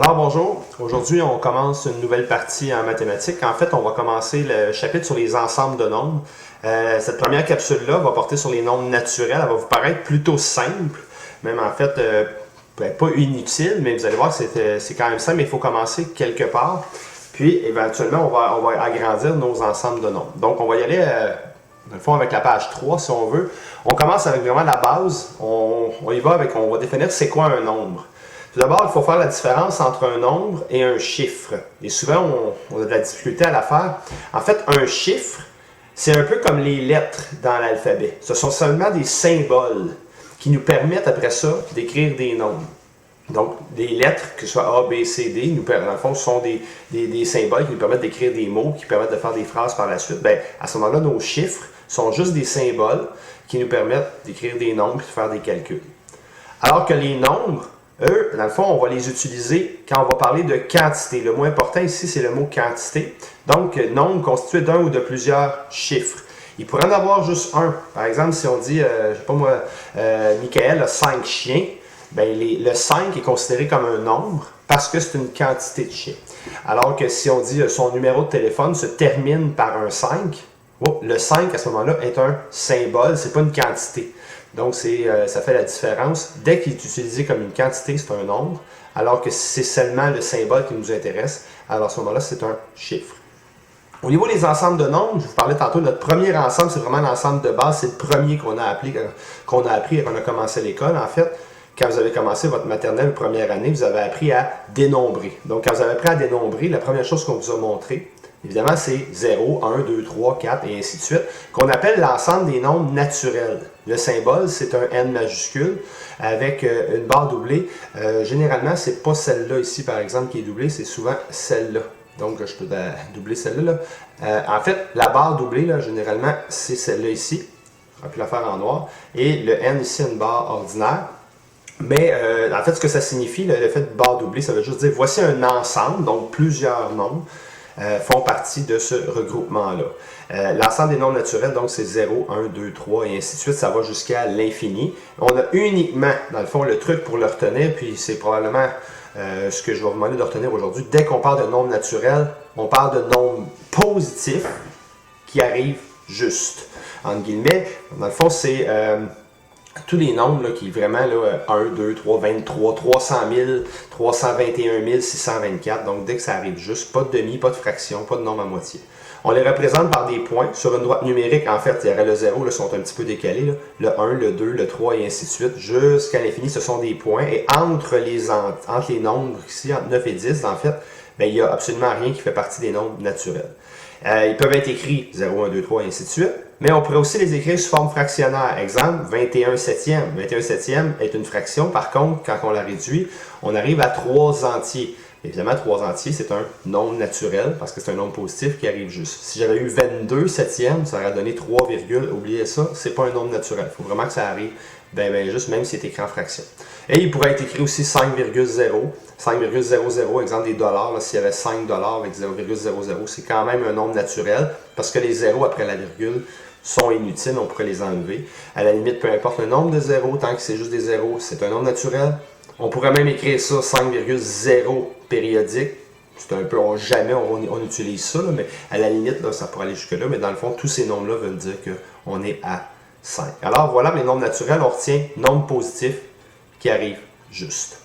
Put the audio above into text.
Alors bonjour, aujourd'hui on commence une nouvelle partie en mathématiques. En fait, on va commencer le chapitre sur les ensembles de nombres. Cette première capsule-là va porter sur les nombres naturels. Elle va vous paraître plutôt simple, même en fait pas inutile, mais vous allez voir que c'est quand même simple, mais il faut commencer quelque part. Puis éventuellement, on va agrandir nos ensembles de nombres. Donc on va y aller dans le fond avec la page 3 si on veut. On commence avec vraiment la base. On y va avec, on va définir c'est quoi un nombre. Tout d'abord, il faut faire la différence entre un nombre et un chiffre. Et souvent, on a de la difficulté à la faire. En fait, un chiffre, c'est un peu comme les lettres dans l'alphabet. Ce sont seulement des symboles qui nous permettent après ça d'écrire des nombres. Donc, des lettres, que ce soit A, B, C, D, dans le fond, ce sont des symboles qui nous permettent d'écrire des mots, qui permettent de faire des phrases par la suite. Bien, à ce moment-là, nos chiffres sont juste des symboles qui nous permettent d'écrire des nombres et de faire des calculs. Alors que les nombres, eux, dans le fond, on va les utiliser quand on va parler de quantité. Le mot important ici, c'est le mot quantité. Donc, nombre constitué d'un ou de plusieurs chiffres. Il pourrait en avoir juste un. Par exemple, si on dit, je sais pas moi, Michael a 5 chiens, bien, le 5 est considéré comme un nombre parce que c'est une quantité de chiens. Alors que si on dit son numéro de téléphone se termine par un 5, le 5 à ce moment-là est un symbole, c'est pas une quantité. Donc, ça fait la différence. Dès qu'il est utilisé comme une quantité, c'est un nombre, alors que si c'est seulement le symbole qui nous intéresse, alors à ce moment-là, c'est un chiffre. Au niveau des ensembles de nombres, je vous parlais tantôt, notre premier ensemble, c'est vraiment l'ensemble de base, c'est le premier qu'on a appris quand on a commencé l'école. En fait, quand vous avez commencé votre maternelle première année, vous avez appris à dénombrer. Donc, quand vous avez appris à dénombrer, la première chose qu'on vous a montré, évidemment, c'est 0, 1, 2, 3, 4 et ainsi de suite, qu'on appelle l'ensemble des nombres naturels. Le symbole, c'est un N majuscule avec une barre doublée. Généralement, ce n'est pas celle-là ici, par exemple, qui est doublée, c'est souvent celle-là. Donc, je peux doubler celle-là. En fait, la barre doublée, là, généralement, c'est celle-là ici. On pu la faire en noir. Et le N ici, une barre ordinaire. Mais en fait, ce que ça signifie, le fait de barre doublée, ça veut juste dire voici un ensemble, donc plusieurs nombres. Font partie de ce regroupement-là. L'ensemble des nombres naturels, donc c'est 0, 1, 2, 3 et ainsi de suite, ça va jusqu'à l'infini. On a uniquement, dans le fond, le truc pour le retenir, puis c'est probablement ce que je vais vous demander de retenir aujourd'hui. Dès qu'on parle de nombres naturels, on parle de nombres positifs qui arrivent juste. Entre guillemets, dans le fond, c'est tous les nombres là, qui vraiment là, 1, 2, 3, 23, 300 000, 321 624. Donc dès que ça arrive juste, pas de demi, pas de fraction, pas de nombre à moitié. On les représente par des points. Sur une droite numérique, en fait, il y aurait le 0, là, sont un petit peu décalés. Là. Le 1, le 2, le 3 et ainsi de suite. Jusqu'à l'infini, ce sont des points. Et entre les nombres ici, entre 9 et 10, en fait, bien, il n'y a absolument rien qui fait partie des nombres naturels. Ils peuvent être écrits 0, 1, 2, 3 et ainsi de suite. Mais on pourrait aussi les écrire sous forme fractionnaire. Exemple, 21 septième. 21 septième est une fraction. Par contre, quand on la réduit, on arrive à 3 entiers. Évidemment, 3 entiers, c'est un nombre naturel parce que c'est un nombre positif qui arrive juste. Si j'avais eu 22 septième, ça aurait donné 3, oubliez ça, c'est pas un nombre naturel. Il faut vraiment que ça arrive juste, même si c'est écrit en fraction. Et il pourrait être écrit aussi 5,0. 5,00, exemple des dollars, s'il y avait 5 dollars avec 0,00, c'est quand même un nombre naturel parce que les zéros après la virgule sont inutiles, on pourrait les enlever. À la limite, peu importe le nombre de zéros, tant que c'est juste des zéros, c'est un nombre naturel. On pourrait même écrire ça 5,0 périodique. C'est un peu, jamais on utilise ça, là, mais à la limite, là, ça pourrait aller jusque-là. Mais dans le fond, tous ces nombres-là veulent dire qu'on est à 5. Alors voilà, les nombres naturels, on retient nombre positif qui arrive juste.